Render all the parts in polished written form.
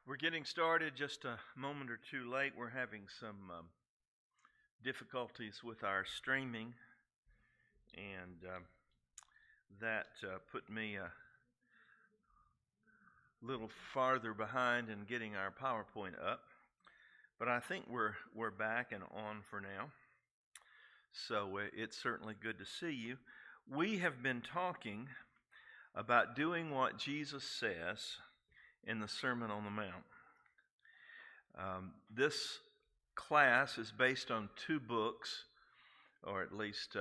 We're getting started just a moment or two late. We're having some difficulties with our streaming, and that put me a little farther behind in getting our PowerPoint up. But I think we're back and on for now. So it's certainly good to see you. We have been talking about doing what Jesus says in the Sermon on the Mount. This class is based on two books, or at least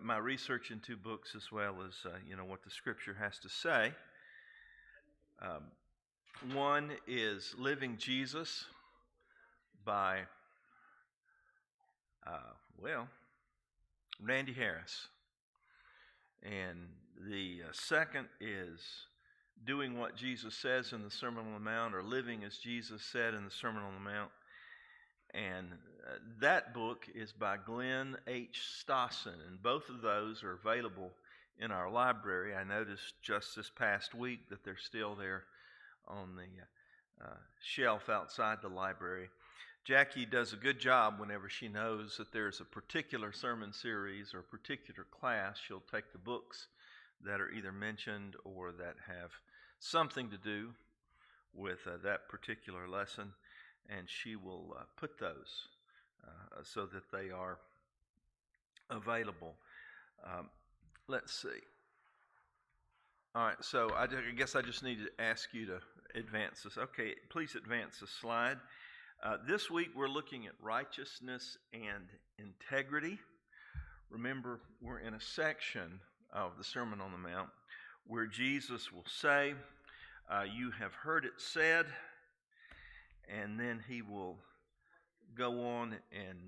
my research in two books, as well as what the Scripture has to say. One is Living Jesus by Randy Harris, and the second is Doing What Jesus Says in the Sermon on the Mount, or Living as Jesus Said in the Sermon on the Mount. And that book is by Glenn H. Stassen, and both of those are available in our library. I noticed just this past week that they're still there on the shelf outside the library. Jackie does a good job whenever she knows that there's a particular sermon series or a particular class. She'll take the books that are either mentioned or that have something to do with that particular lesson, and she will put those so that they are available. Let's see. All right, so I guess I just need to ask you to advance this. Okay, please advance the slide. This week we're looking at righteousness and integrity. Remember, we're in a section of the Sermon on the Mount where Jesus will say, you have heard it said, and then he will go on and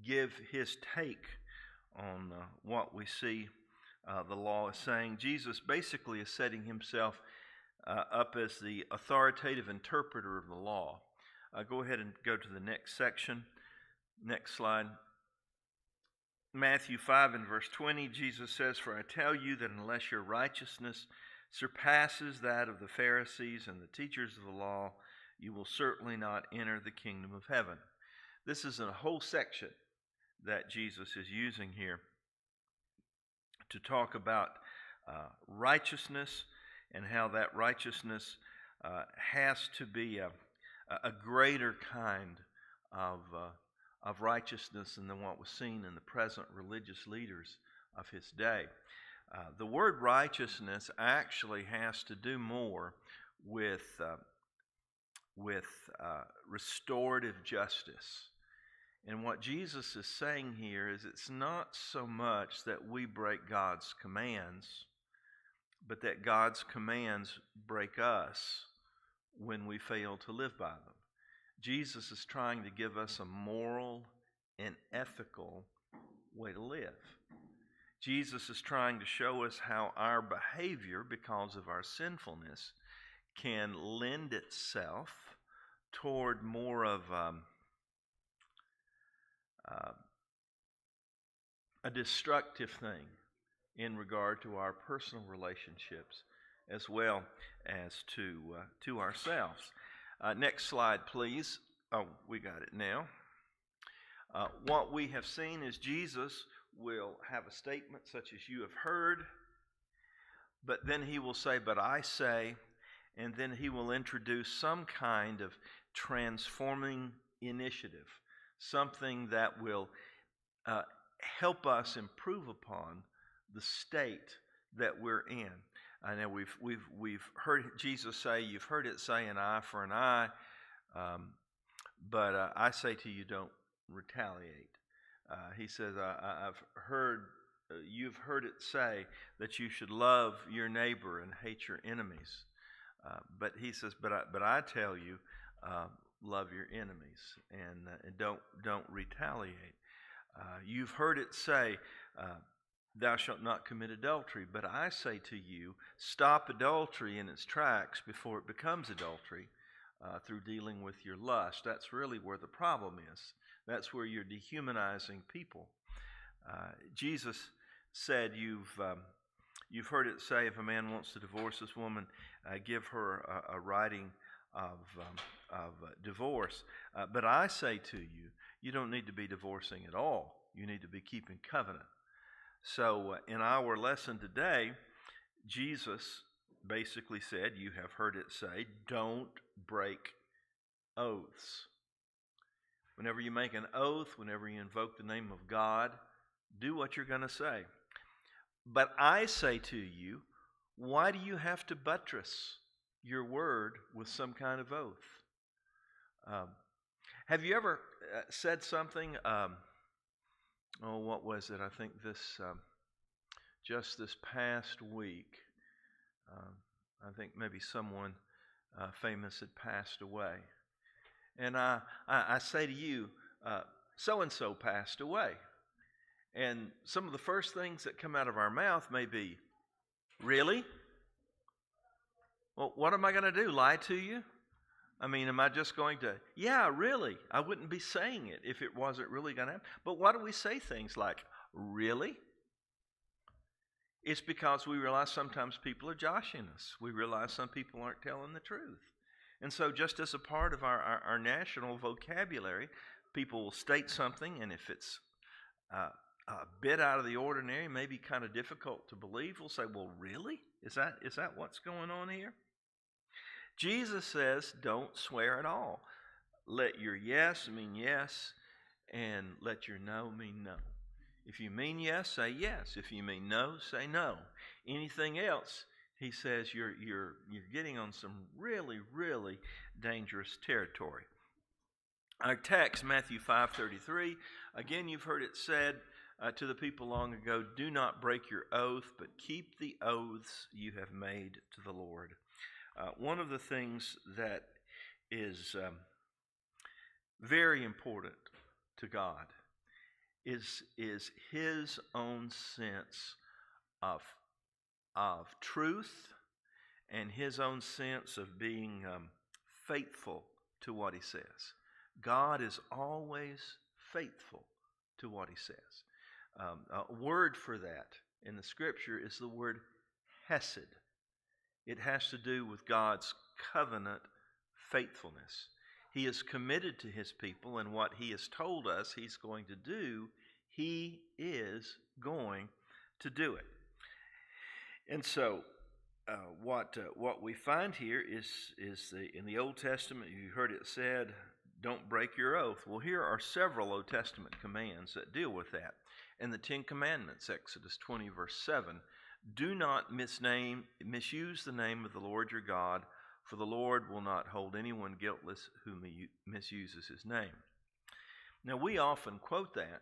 give his take on what we see the law is saying. Jesus basically is setting himself up as the authoritative interpreter of the law. Go ahead and go to the next section. Next slide. Matthew 5 and verse 20, Jesus says, "For I tell you that unless your righteousness surpasses that of the Pharisees and the teachers of the law, you will certainly not enter the kingdom of heaven." This is a whole section that Jesus is using here to talk about righteousness and how that righteousness has to be a greater kind of righteousness than what was seen in the present religious leaders of his day. The word righteousness actually has to do more with restorative justice. And what Jesus is saying here is it's not so much that we break God's commands, but that God's commands break us when we fail to live by them. Jesus is trying to give us a moral and ethical way to live. Jesus is trying to show us how our behavior, because of our sinfulness, can lend itself toward more of a destructive thing in regard to our personal relationships as well as to ourselves. Next slide, please. Oh, we got it now. What we have seen is Jesus will have a statement such as "you have heard," but then he will say, "but I say," and then he will introduce some kind of transforming initiative, something that will help us improve upon the state that we're in. I know we've heard Jesus say, "You've heard it say an eye for an eye, but I say to you, don't retaliate." He says, "You've heard it say that you should love your neighbor and hate your enemies." But he says, "But I tell you, love your enemies and don't retaliate." You've heard it say, "Thou shalt not commit adultery," but I say to you, stop adultery in its tracks before it becomes adultery through dealing with your lust. That's really where the problem is. That's where you're dehumanizing people. Jesus said, You've heard it say, if a man wants to divorce this woman, give her a writing of divorce. But I say to you, you don't need to be divorcing at all. You need to be keeping covenant. So in our lesson today, Jesus basically said, you have heard it say, don't break oaths. Whenever you make an oath, whenever you invoke the name of God, do what you're going to say. But I say to you, why do you have to buttress your word with some kind of oath? Have you ever said something? What was it? I think just this past week, I think maybe someone famous had passed away. And I say to you, so-and-so passed away. And some of the first things that come out of our mouth may be, really? Well, what am I going to do? Lie to you? I mean, am I just going to, yeah, really? I wouldn't be saying it if it wasn't really going to happen. But why do we say things like, really? It's because we realize sometimes people are joshing us. We realize some people aren't telling the truth. And so just as a part of our national vocabulary, people will state something, and if it's a bit out of the ordinary, maybe kind of difficult to believe, we'll say, well, really? Is that what's going on here? Jesus says, don't swear at all. Let your yes mean yes, and let your no mean no. If you mean yes, say yes. If you mean no, say no. Anything else, he says, you're getting on some really, really dangerous territory. Our text, Matthew 5:33, again, you've heard it said to the people long ago, do not break your oath, but keep the oaths you have made to the Lord. One of the things that is very important to God is his own sense of truth and his own sense of being faithful to what he says. God is always faithful to what he says. A word for that in the scripture is the word hesed. It has to do with God's covenant faithfulness. He is committed to his people, and what he has told us he's going to do, he is going to do it. And so what we find here is in the Old Testament, you heard it said, don't break your oath. Well, here are several Old Testament commands that deal with that. In the Ten Commandments, Exodus 20, verse 7, do not misuse the name of the Lord your God, for the Lord will not hold anyone guiltless who misuses his name. Now, we often quote that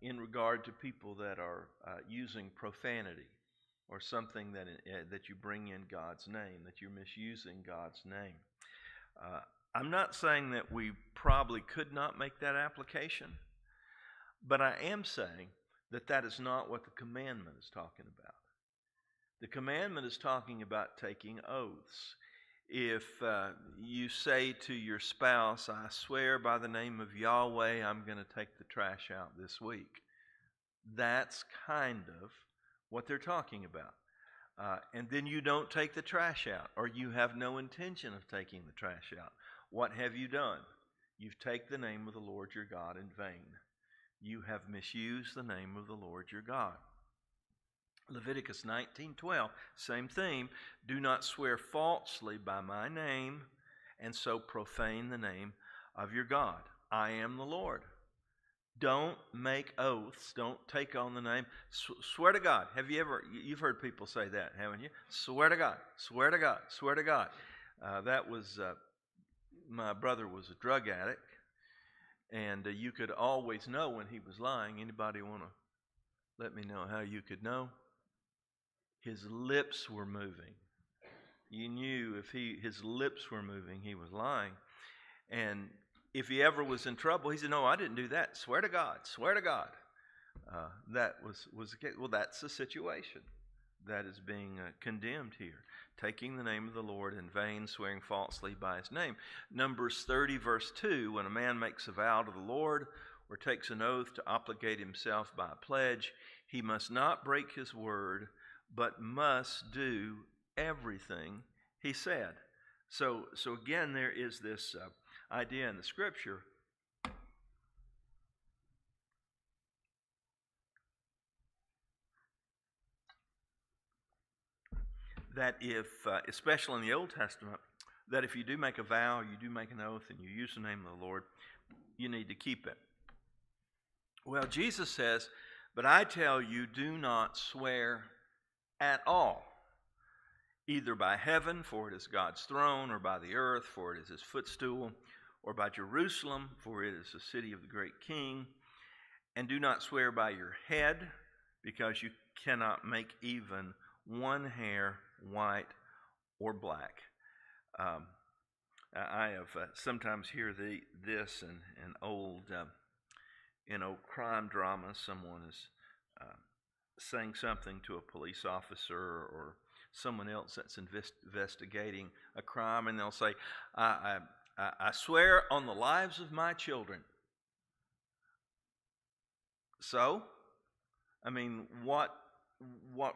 in regard to people that are using profanity or something that you bring in God's name, that you're misusing God's name. I'm not saying that we probably could not make that application, but I am saying that is not what the commandment is talking about. The commandment is talking about taking oaths. If you say to your spouse, I swear by the name of Yahweh, I'm going to take the trash out this week. That's kind of what they're talking about. And then you don't take the trash out, or you have no intention of taking the trash out. What have you done? You've taken the name of the Lord your God in vain. You have misused the name of the Lord your God. Leviticus 19:12, same theme. Do not swear falsely by my name, and so profane the name of your God. I am the Lord. Don't make oaths. Don't take on the name. Swear to God. You've heard people say that, haven't you? Swear to God. Swear to God. Swear to God. My brother was a drug addict, and you could always know when he was lying. Anybody want to let me know how you could know? His lips were moving. You knew if his lips were moving, he was lying. And if he ever was in trouble, he said, no, I didn't do that. Swear to God. Swear to God. That was the case. Well, that's the situation that is being condemned here. Taking the name of the Lord in vain, swearing falsely by his name. Numbers 30, verse 2, when a man makes a vow to the Lord or takes an oath to obligate himself by a pledge, he must not break his word, but must do everything he said. So again, there is this idea in the Scripture that if, especially in the Old Testament, that if you do make a vow, you do make an oath, and you use the name of the Lord, you need to keep it. Well, Jesus says, but I tell you, do not swear at all, either by heaven, for it is God's throne, or by the earth, for it is his footstool, or by Jerusalem, for it is the city of the great king. And do not swear by your head, because you cannot make even one hair white or black. I have sometimes hear this in old crime dramas. Someone is saying something to a police officer or someone else that's investigating a crime, and they'll say, I swear on the lives of my children. So, I mean, what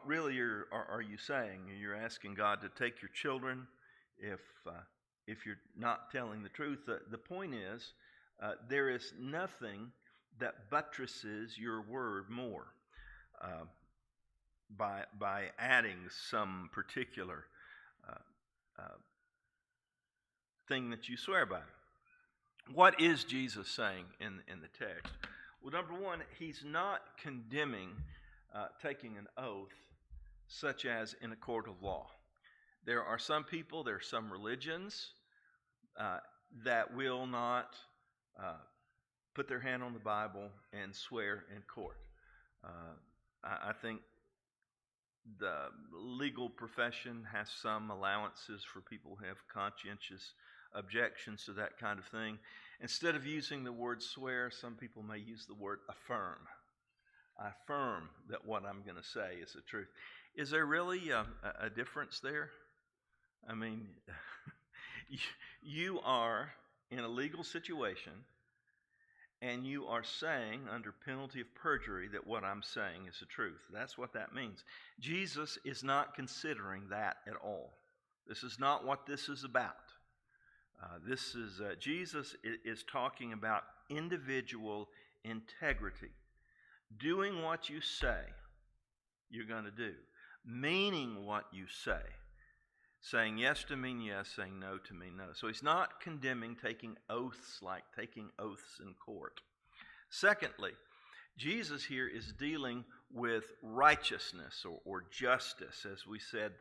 really are you saying? You're asking God to take your children if you're not telling the truth. The point is, there is nothing that buttresses your word more by adding some particular thing that you swear by. What is Jesus saying in the text? Well, number one, he's not condemning taking an oath such as in a court of law. There are some people, there are some religions that will not put their hand on the Bible and swear in court. I think the legal profession has some allowances for people who have conscientious objections to that kind of thing. Instead of using the word swear, some people may use the word affirm. I affirm that what I'm going to say is the truth. Is there really a difference there? I mean, you are in a legal situation, and you are saying under penalty of perjury that what I'm saying is the truth. That's what that means. Jesus is not considering that at all. This is not what this is about. Jesus is talking about individual integrity. Doing what you say you're going to do. Meaning what you say. Saying yes to mean yes, saying no to mean no. So he's not condemning taking oaths like taking oaths in court. Secondly, Jesus here is dealing with righteousness or justice. As we said,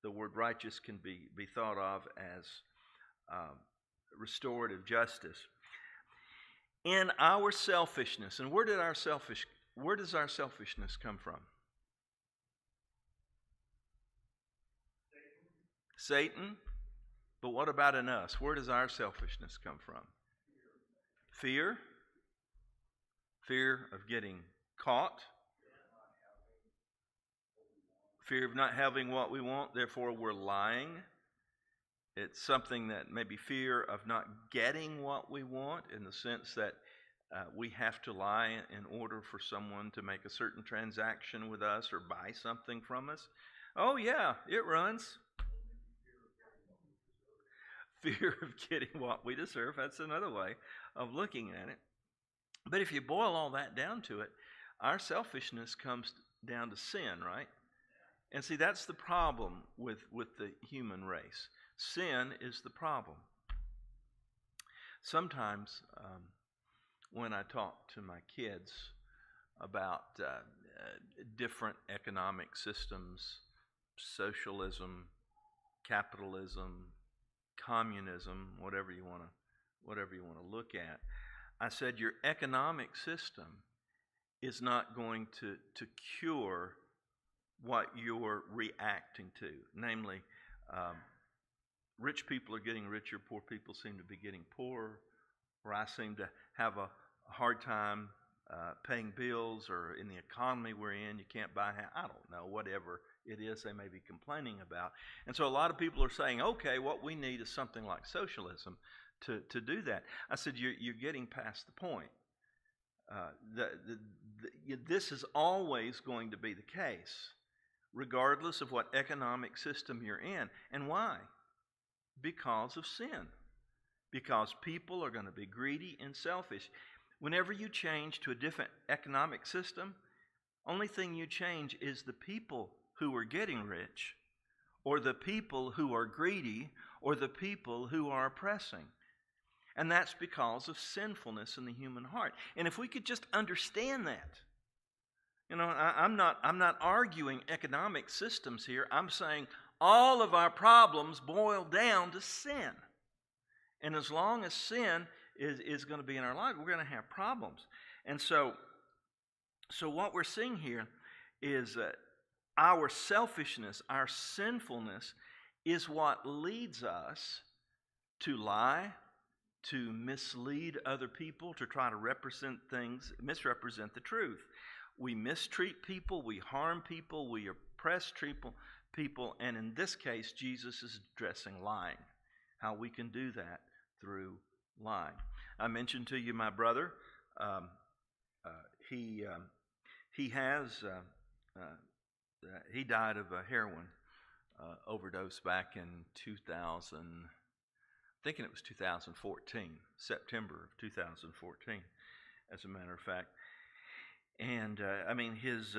the word righteous can be thought of as restorative justice. In our selfishness, and where does our selfishness come from? Satan. But what about in us? Where does our selfishness come from? Fear. Fear of getting caught. Fear of not having what we want, therefore we're lying. It's something that maybe fear of not getting what we want, in the sense that we have to lie in order for someone to make a certain transaction with us or buy something from us. Oh yeah, it runs. Fear of getting what we deserve. That's another way of looking at it. But if you boil all that down to it, our selfishness comes down to sin, right? And see, that's the problem with the human race. Sin is the problem. Sometimes when I talk to my kids about different economic systems, socialism, capitalism, communism, whatever you want to look at, I said your economic system is not going to cure what you're reacting to. Namely, rich people are getting richer, poor people seem to be getting poorer, or I seem to have a hard time paying bills, or in the economy we're in, you can't buy a house. I don't know, whatever it is they may be complaining about. And so a lot of people are saying, okay, what we need is something like socialism to do that. I said, you're getting past the point. This is always going to be the case. regardless of what economic system you're in. And why? Because of sin. Because people are going to be greedy and selfish. Whenever you change to a different economic system, only thing you change is the people who are getting rich, or the people who are greedy, or the people who are oppressing. And that's because of sinfulness in the human heart. And if we could just understand that, I'm not arguing economic systems here. I'm saying all of our problems boil down to sin. And as long as sin is going to be in our life, we're going to have problems. And so what we're seeing here is our selfishness, our sinfulness is what leads us to lie, to mislead other people, to try to misrepresent the truth. We mistreat people, we harm people, we oppress people, and in this case, Jesus is addressing lying. How we can do that through lying. I mentioned to you my brother. He died of a heroin overdose back in 2000. Thinking it was 2014, September of 2014, as a matter of fact. And his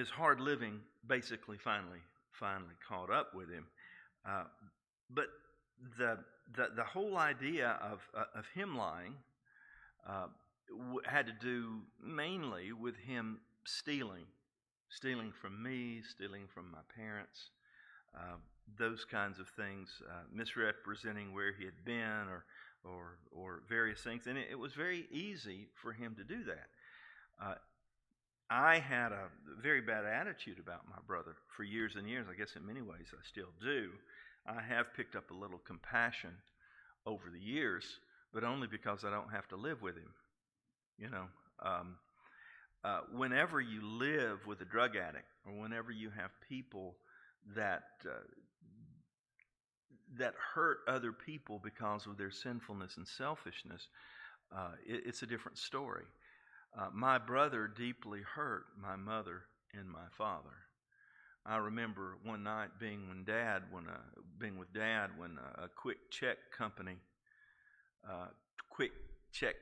hard living basically finally caught up with him. But the whole idea of him lying had to do mainly with him stealing from me, stealing from my parents. Those kinds of things, misrepresenting where he had been or various things. And it was very easy for him to do that. I had a very bad attitude about my brother for years and years. I guess in many ways I still do. I have picked up a little compassion over the years, but only because I don't have to live with him. Whenever you live with a drug addict, or whenever you have people that hurt other people because of their sinfulness and selfishness, it's a different story. My brother deeply hurt my mother and my father. I remember one night being with Dad when a quick check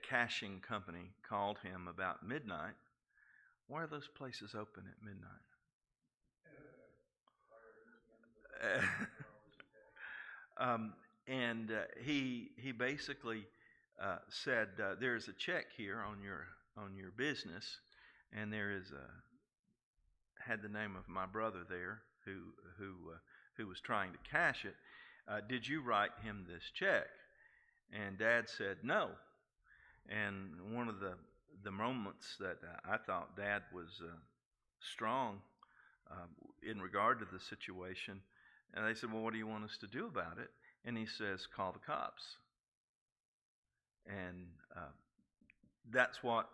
cashing company called him about midnight. Why are those places open at midnight? He basically said, "There's a check here on your business, and had the name of my brother there who was trying to cash it. Did you write him this check?" And Dad said no. And one of the moments that I thought Dad was strong in regard to the situation. And they said, "Well, what do you want us to do about it?" And he says, "Call the cops." And that's what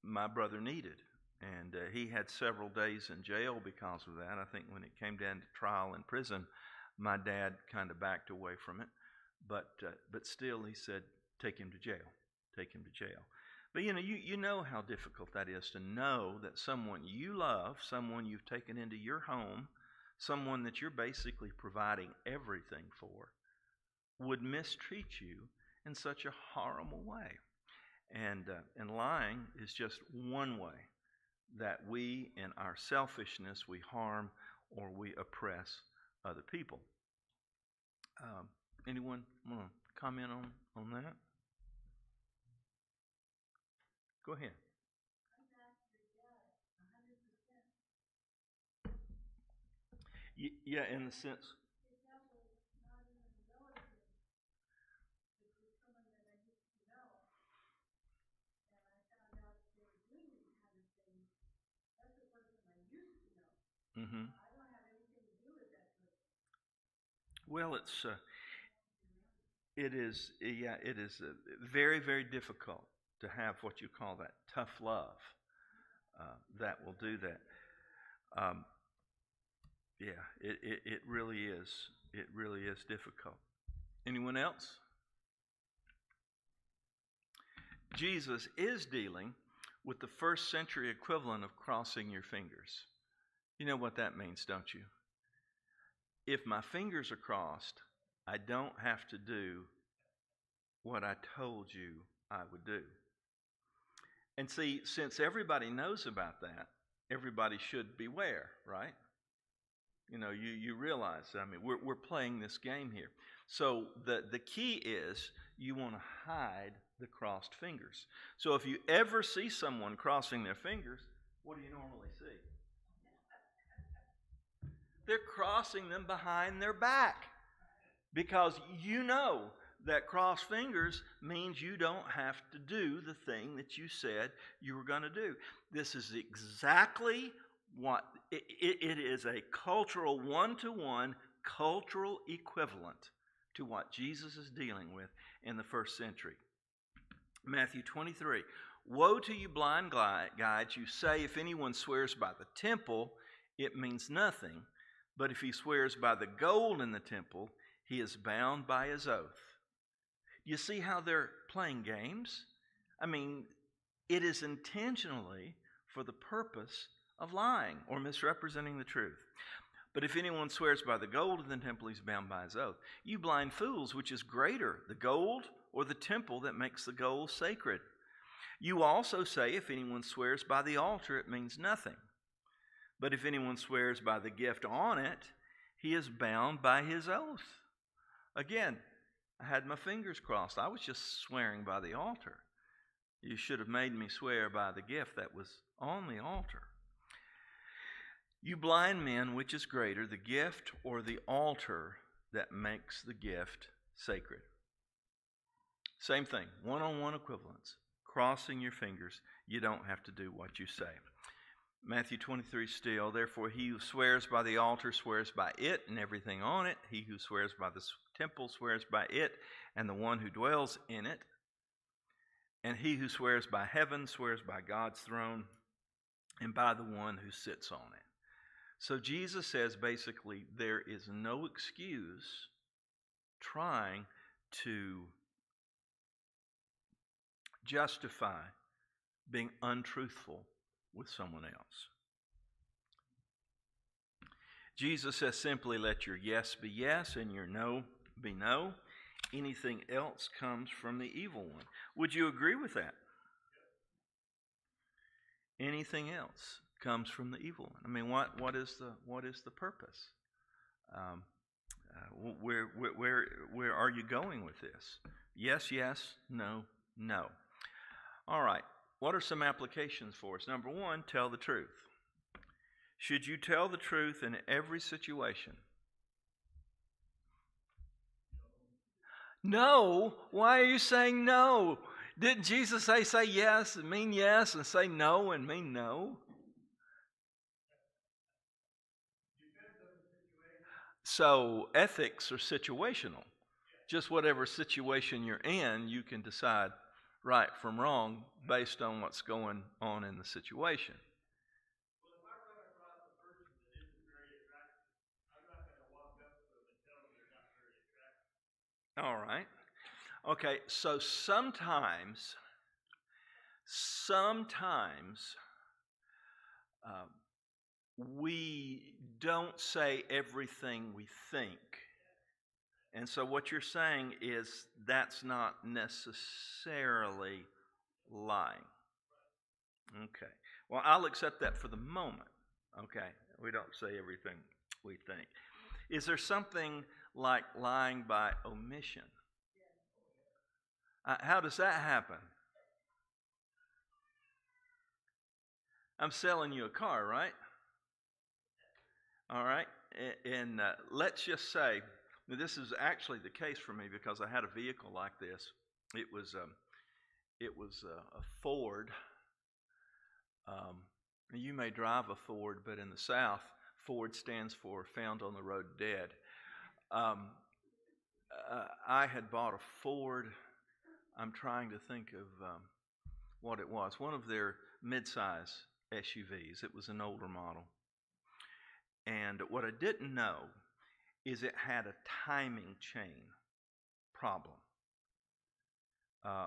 my brother needed. And he had several days in jail because of that. I think when it came down to trial in prison, my dad kind of backed away from it. But still, he said, "Take him to jail. Take him to jail." But you know how difficult that is to know that someone you love, someone you've taken into your home, someone that you're basically providing everything for, would mistreat you in such a horrible way. And lying is just one way that we, in our selfishness, we harm or we oppress other people. Anyone want to comment on that? Go ahead. Yeah, in the sense. Mm-hmm. Well, it is very, very difficult to have what you call that tough love that will do that. It really is. It really is difficult. Anyone else? Jesus is dealing with the first century equivalent of crossing your fingers. You know what that means, don't you? if my fingers are crossed, I don't have to do what I told you I would do. And see, since everybody knows about that, everybody should beware, right? You realize, I mean, we're playing this game here. So the key is you want to hide the crossed fingers. So if you ever see someone crossing their fingers, what do you normally see? They're crossing them behind their back, because you know that crossed fingers means you don't have to do the thing that you said you were going to do. This is exactly what it is, a cultural, one-to-one cultural equivalent to what Jesus is dealing with in the first century. Matthew 23, woe to you blind guides, you say if anyone swears by the temple, it means nothing, but if he swears by the gold in the temple, he is bound by his oath. You see how they're playing games? I mean, it is intentionally for the purpose of lying or misrepresenting the truth. But if anyone swears by the gold in the temple, he's bound by his oath. You blind fools, which is greater, the gold or the temple that makes the gold sacred? You also say if anyone swears by the altar, it means nothing. But if anyone swears by the gift on it, he is bound by his oath. Again, I had my fingers crossed. I was just swearing by the altar. You should have made me swear by the gift that was on the altar. You blind men, which is greater, the gift or the altar that makes the gift sacred? Same thing, one-on-one equivalence. Crossing your fingers, you don't have to do what you say. Matthew 23 still, therefore he who swears by the altar swears by it and everything on it. He who swears by the temple swears by it and the one who dwells in it. And he who swears by heaven swears by God's throne and by the one who sits on it. So Jesus says basically there is no excuse trying to justify being untruthful with someone else. Jesus says simply let your yes be yes and your no be no. Anything else comes from the evil one. Would you agree with that? Anything else comes from the evil one. I mean, what is the purpose? Where are you going with this? Yes, yes, no, no. All right. What are some applications for us? Number one, tell the truth. Should you tell the truth in every situation? No. Why are you saying no? Didn't Jesus say yes and mean yes and say no and mean no? So ethics are situational. Just whatever situation you're in, you can decide right from wrong based on what's going on in the situation. Well, if I run across a person that isn't very attractive, I'm not going to walk up to them and tell them they're not very attractive. All right. Okay, so sometimes we don't say everything we think. And so what you're saying is that's not necessarily lying. Okay. Well, I'll accept that for the moment. Okay. We don't say everything we think. Is there something like lying by omission? How does that happen? I'm selling you a car, right? All right. And let's just say this is actually the case for me because I had a vehicle like this. It was a Ford. You may drive a Ford, but in the South, Ford stands for Found on the Road Dead. I had bought a Ford. I'm trying to think of what it was. One of their midsize SUVs. It was an older model. And what I didn't know is it had a timing chain problem.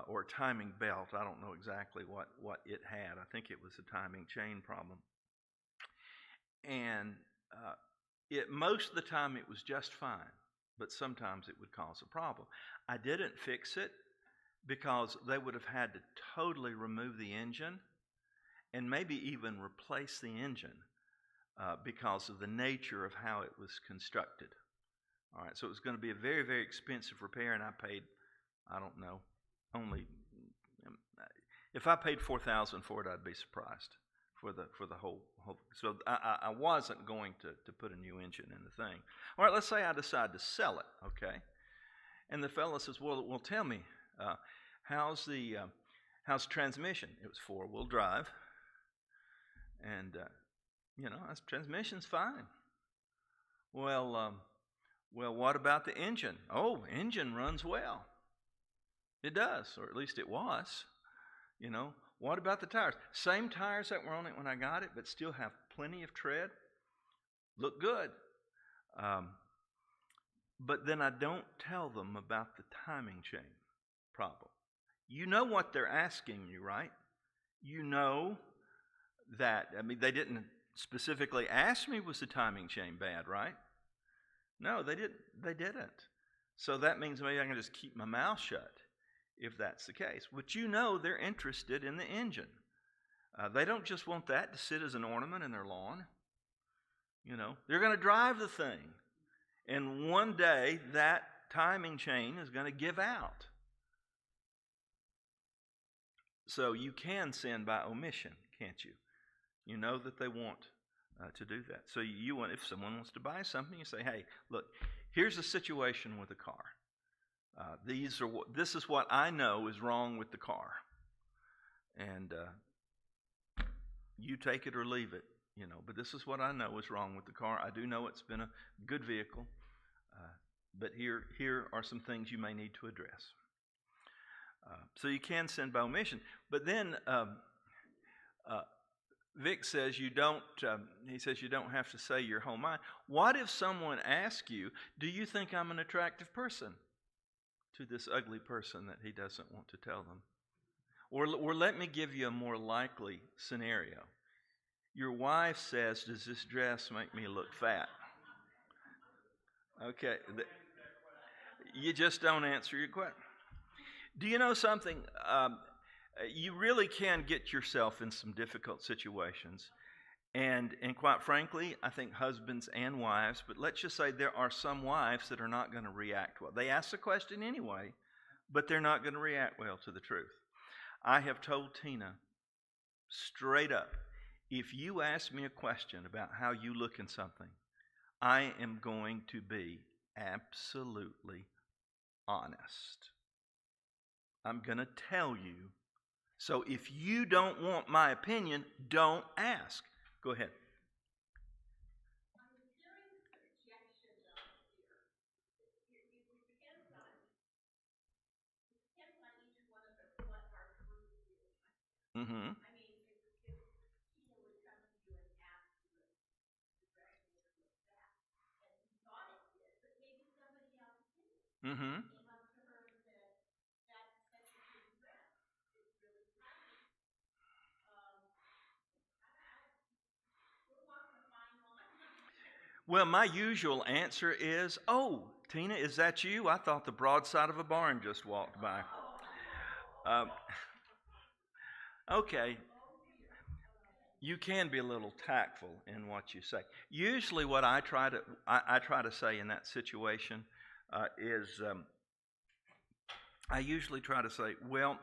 Or a timing belt. I don't know exactly what it had. I think it was a timing chain problem. And most of the time it was just fine, but sometimes it would cause a problem. I didn't fix it because they would have had to totally remove the engine and maybe even replace the engine because of the nature of how it was constructed. All right, so it was going to be a very, very expensive repair, and I paid, I don't know, only if I paid $4,000 for it, I'd be surprised for the whole. So I wasn't going to put a new engine in the thing. All right, let's say I decide to sell it, okay? And the fellow says, well, tell me, how's the transmission? It was 4-wheel drive, and transmission's fine. Well, what about the engine? Oh, engine runs well. It does, or at least it was. What about the tires? Same tires that were on it when I got it, but still have plenty of tread. Look good. But then I don't tell them about the timing chain problem. You know what they're asking you, right? You know that, they didn't specifically ask me, was the timing chain bad, right? No, they didn't. So that means maybe I can just keep my mouth shut if that's the case. But they're interested in the engine. They don't just want that to sit as an ornament in their lawn. They're going to drive the thing. And one day that timing chain is going to give out. So you can sin by omission, can't you? You know that they want to do that. So you want, if someone wants to buy something, you say, hey, look, here's a situation with a car. This is what I know is wrong with the car. And you take it or leave it, but this is what I know is wrong with the car. I do know it's been a good vehicle, but here are some things you may need to address. So you can sin by omission. But then Vic says you don't have to say your whole mind. What if someone asks you, do you think I'm an attractive person? To this ugly person that he doesn't want to tell them. Or let me give you a more likely scenario. Your wife says, does this dress make me look fat? Okay. You just don't answer your question. Do you know something? You really can get yourself in some difficult situations. And quite frankly, I think husbands and wives, but let's just say there are some wives that are not going to react well. They ask the question anyway, but they're not going to react well to the truth. I have told Tina straight up, if you ask me a question about how you look in something, I am going to be absolutely honest. I'm going to tell you. So if you don't want my opinion, don't ask. Go ahead. Mm-hmm. Mm-hmm. Well, my usual answer is, oh, Tina, is that you? I thought the broadside of a barn just walked by. Okay. You can be a little tactful in what you say. Usually what I try to say in that situation is I usually try to say, well,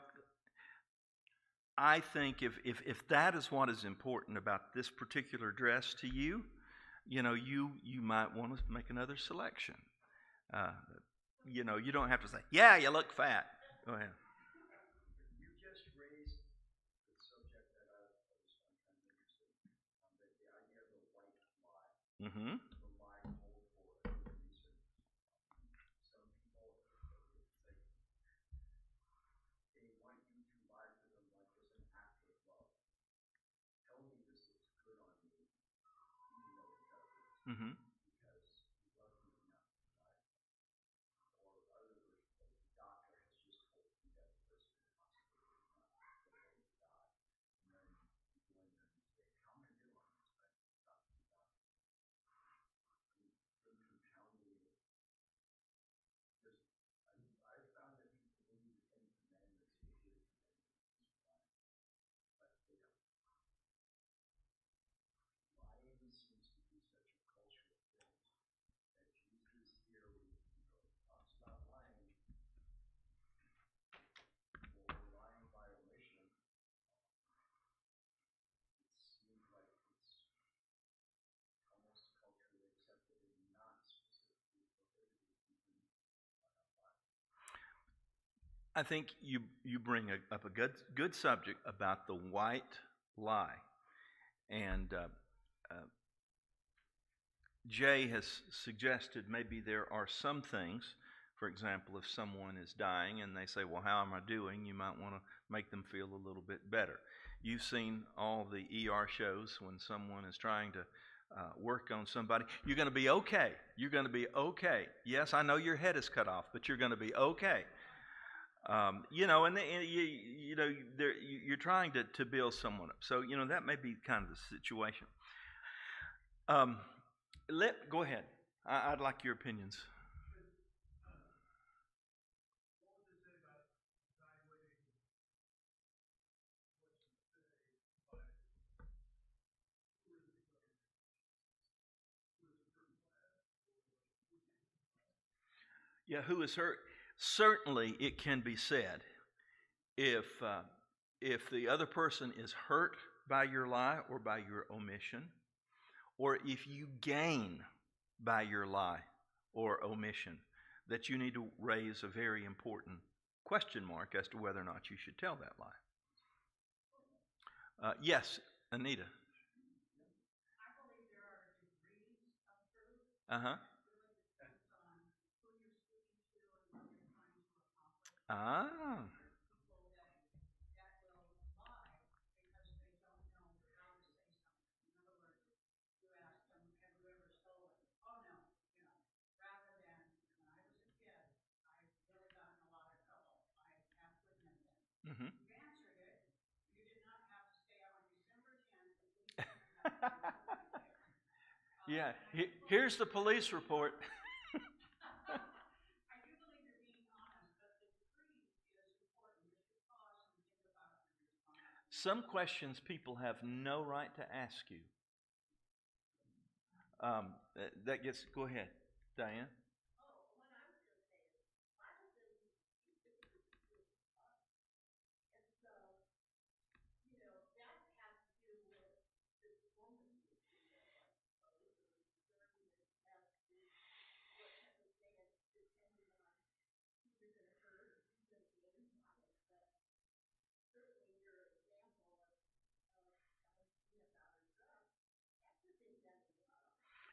I think if that is what is important about this particular dress to you, you might want to make another selection. You don't have to say, yeah, you look fat. Go ahead. You just raised the subject that I was kind of interested in, the idea of the white lie. Mm-hmm. The lie told for a good reason. Some people say they want you to lie to them like as an act of love. Tell me this looks good on me, even though it doesn't. Mm-hmm. Because you love me enough to lie. Or other versions of it, the doctor has just told you that the person is possibly not going to die. And then you go in there and you say, how am I doing on this? Right? Talk to the doctor. I think you bring up a good subject about the white lie, and Jay has suggested maybe there are some things. For example, if someone is dying and they say, "Well, how am I doing?" You might want to make them feel a little bit better. You've seen all the ER shows when someone is trying to work on somebody. You're going to be okay. You're going to be okay. Yes, I know your head is cut off, but you're going to be okay. You're trying to build someone up. So that may be kind of the situation. Um, go ahead. I'd like your opinions. Yeah, who is hurt? Certainly, it can be said if uh, if the other person is hurt by your lie or by your omission, or if you gain by your lie or omission, that you need to raise a very important question mark as to whether or not you should tell that lie. Yes, Anita. Uh huh. Ah. Mm-hmm. Yeah. Here's the police report. Some questions people have no right to ask you. That gets. Go ahead, Diane.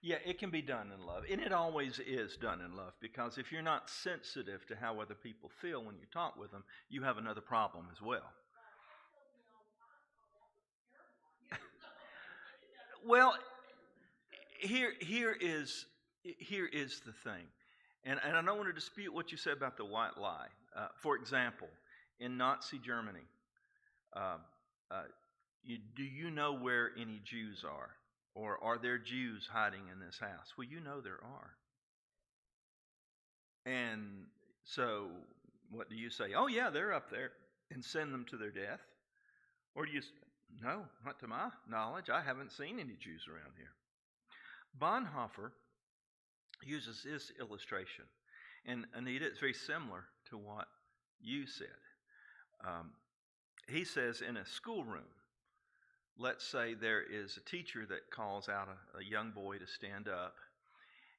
Yeah, it can be done in love, and it always is done in love. Because if you're not sensitive to how other people feel when you talk with them, you have another problem as well. Well, here is the thing, and I don't want to dispute what you said about the white lie. For example, in Nazi Germany, uh, uh, do you know where any Jews are, or are there Jews hiding in this house? Well, you know there are, and so what do you say? Oh yeah, they're up there, and send them to their death, or do you? No, not to my knowledge. I haven't seen any Jews around here. Bonhoeffer uses this illustration. And Anita, it's very similar to what you said. Um, he says in a schoolroom, let's say there is a teacher that calls out a young boy to stand up,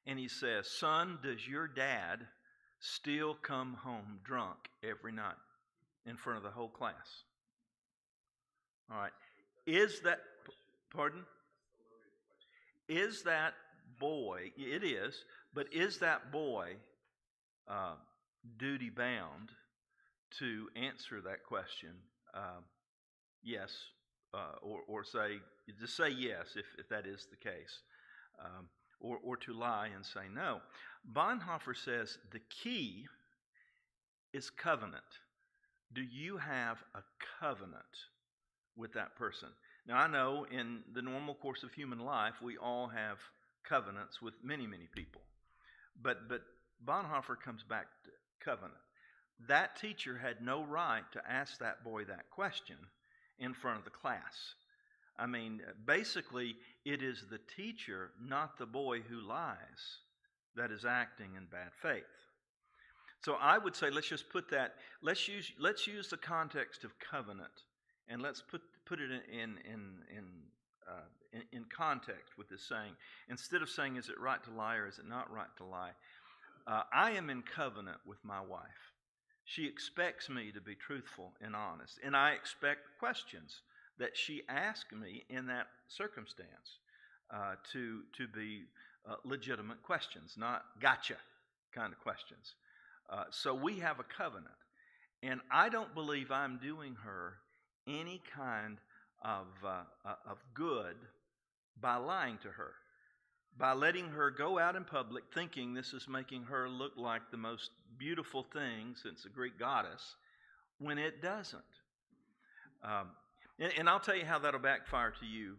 and he says, "Son, does your dad still come home drunk every night in front of the whole class?" All right. Is that, pardon? Is that boy, it is, but is that boy uh, duty bound to answer that question? Uh, yes, or say, just say yes if that is the case, or to lie and say no. Bonhoeffer says the key is covenant. Do you have a covenant with that person? Now, I know in the normal course of human life, we all have covenants with many, many people. But Bonhoeffer comes back to covenant. That teacher had no right to ask that boy that question in front of the class. I mean, basically, it is the teacher, not the boy who lies, that is acting in bad faith. So I would say let's just put that. Let's use the context of covenant, and let's put it in context with this saying. Instead of saying, "Is it right to lie or is it not right to lie?" I am in covenant with my wife She expects me to be truthful and honest, and I expect questions that she asks me in that circumstance to be legitimate questions, not gotcha kind of questions. So we have a covenant, and I don't believe I'm doing her any kind of good by lying to her, by letting her go out in public thinking this is making her look like the most beautiful thing since a Greek goddess, when it doesn't. And I'll tell you how that'll backfire to you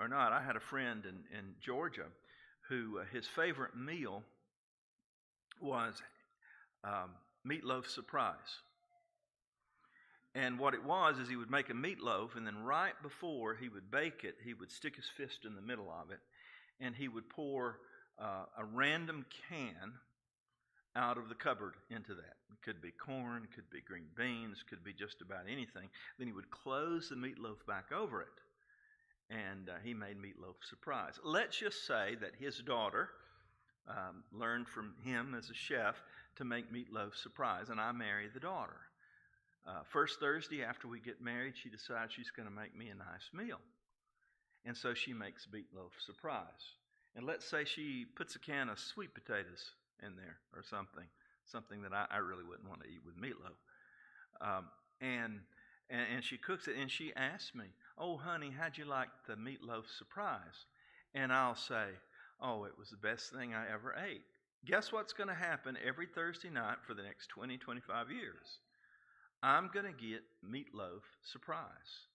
or not. I had a friend in Georgia who his favorite meal was meatloaf surprise. And what it was is he would make a meatloaf, and then right before he would bake it, he would stick his fist in the middle of it, and he would pour a random can out of the cupboard into that. It could be corn, it could be green beans, could be just about anything. Then he would close the meatloaf back over it, and he made meatloaf surprise. Let's just say that his daughter learned from him as a chef to make meatloaf surprise, and I marry the daughter. First Thursday after we get married, she decides she's going to make me a nice meal. And so she makes meatloaf surprise. And let's say she puts a can of sweet potatoes in there or something that I really wouldn't want to eat with meatloaf. And she cooks it, and she asks me, "Oh, honey, how'd you like the meatloaf surprise?" And I'll say, "Oh, it was the best thing I ever ate." Guess what's going to happen every Thursday night for the next 20, 25 years? I'm going to get meatloaf surprise.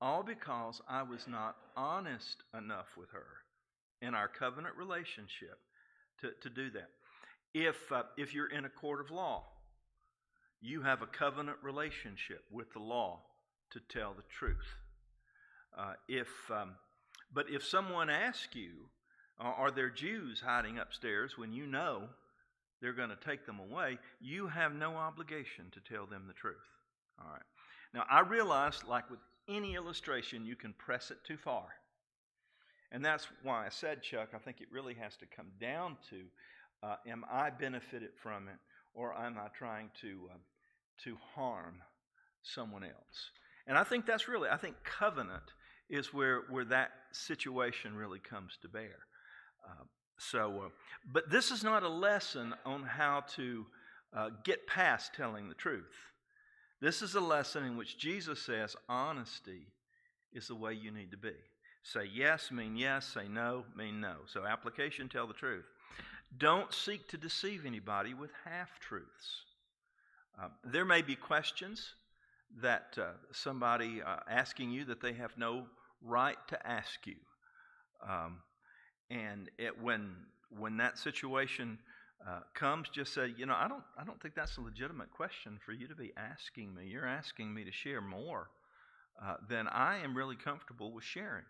All because I was not honest enough with her in our covenant relationship to do that. If you're in a court of law, you have a covenant relationship with the law to tell the truth. But if someone asks you, are there Jews hiding upstairs when you know they're going to take them away, you have no obligation to tell them the truth. All right. Now, I realize, like with any illustration, you can press it too far. And that's why I said, Chuck, I think it really has to come down to, am I benefited from it, or am I trying to harm someone else? And I think covenant is where that situation really comes to bear. But this is not a lesson on how to get past telling the truth. This is a lesson in which Jesus says honesty is the way you need to be. Say yes, mean yes. Say no, mean no. So application, tell the truth. Don't seek to deceive anybody with half-truths. There may be questions that somebody asking you that they have no right to ask you. And when that situation comes, just say, I don't think that's a legitimate question for you to be asking me. You're asking me to share more than I am really comfortable with sharing.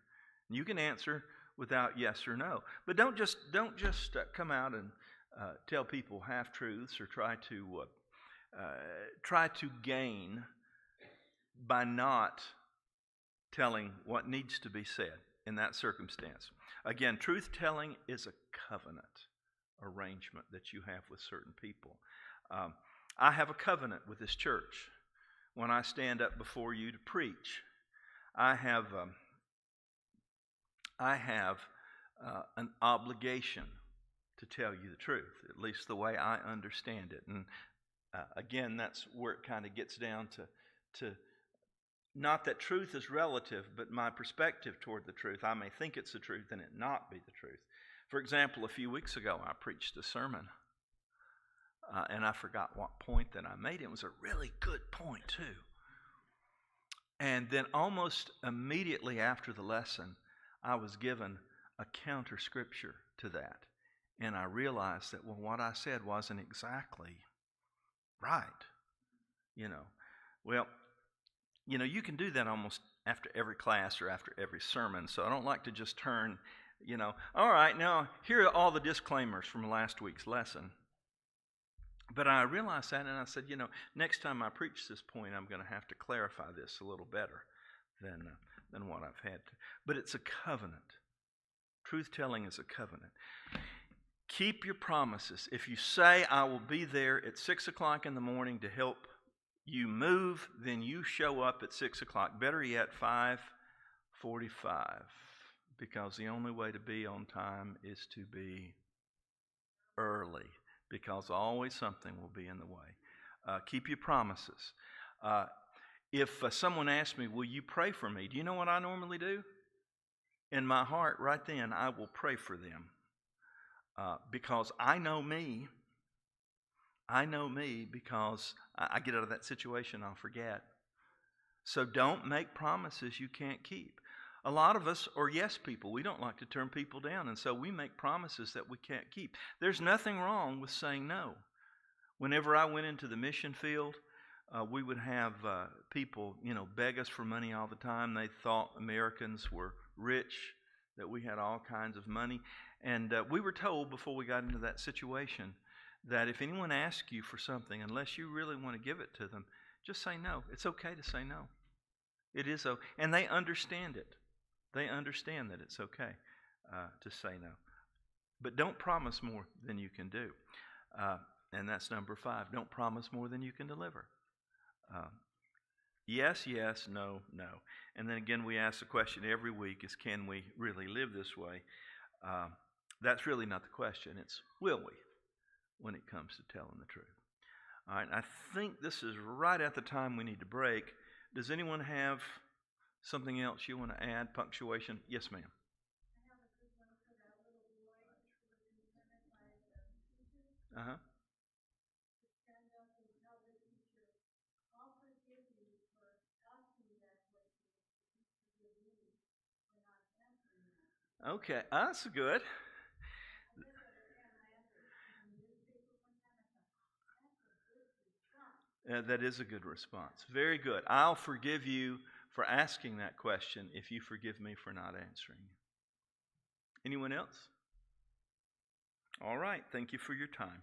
You can answer without yes or no, but don't just come out and tell people half truths or try to gain by not telling what needs to be said in that circumstance. Again, truth-telling is a covenant arrangement that you have with certain people. I have a covenant with this church. When I stand up before you to preach, I have an obligation to tell you the truth, at least the way I understand it. And again, that's where it kind of gets down to not that truth is relative, but my perspective toward the truth. I may think it's the truth and it not be the truth. For example, a few weeks ago, I preached a sermon, and I forgot what point that I made. It was a really good point, too. And then almost immediately after the lesson, I was given a counter scripture to that. And I realized that, what I said wasn't exactly right. You can do that almost after every class or after every sermon. So I don't like to just turn, all right, now here are all the disclaimers from last week's lesson. But I realized that, and I said, next time I preach this point, I'm going to have to clarify this a little better than what I've had to. But it's a covenant. Truth-telling is a covenant. Keep your promises. If you say, I will be there at 6 o'clock in the morning to help you move, then you show up at 6 o'clock. Better yet, 5:45. Because the only way to be on time is to be early. Because always something will be in the way. Keep your promises. If someone asks me, will you pray for me? Do you know what I normally do? In my heart, right then, I will pray for them. Because I know me. I know me because I get out of that situation, I'll forget. So don't make promises you can't keep. A lot of us are yes people. We don't like to turn people down, and so we make promises that we can't keep. There's nothing wrong with saying no. Whenever I went into the mission field, we would have people, beg us for money all the time. They thought Americans were rich, that we had all kinds of money. And we were told before we got into that situation that if anyone asks you for something, unless you really want to give it to them, just say no. It's okay to say no. It is okay. And they understand it. They understand that it's okay to say no. But don't promise more than you can do. And that's number 5. Don't promise more than you can deliver. Yes, yes, no, no. And then again, we ask the question every week is, can we really live this way? That's really not the question. It's, will we, when it comes to telling the truth? All right, I think this is right at the time we need to break. Does anyone have something else you want to add? Punctuation? Yes, ma'am. Uh-huh. Okay, that's good. That is a good response. Very good. I'll forgive you for asking that question if you forgive me for not answering. Anyone else? All right. Thank you for your time.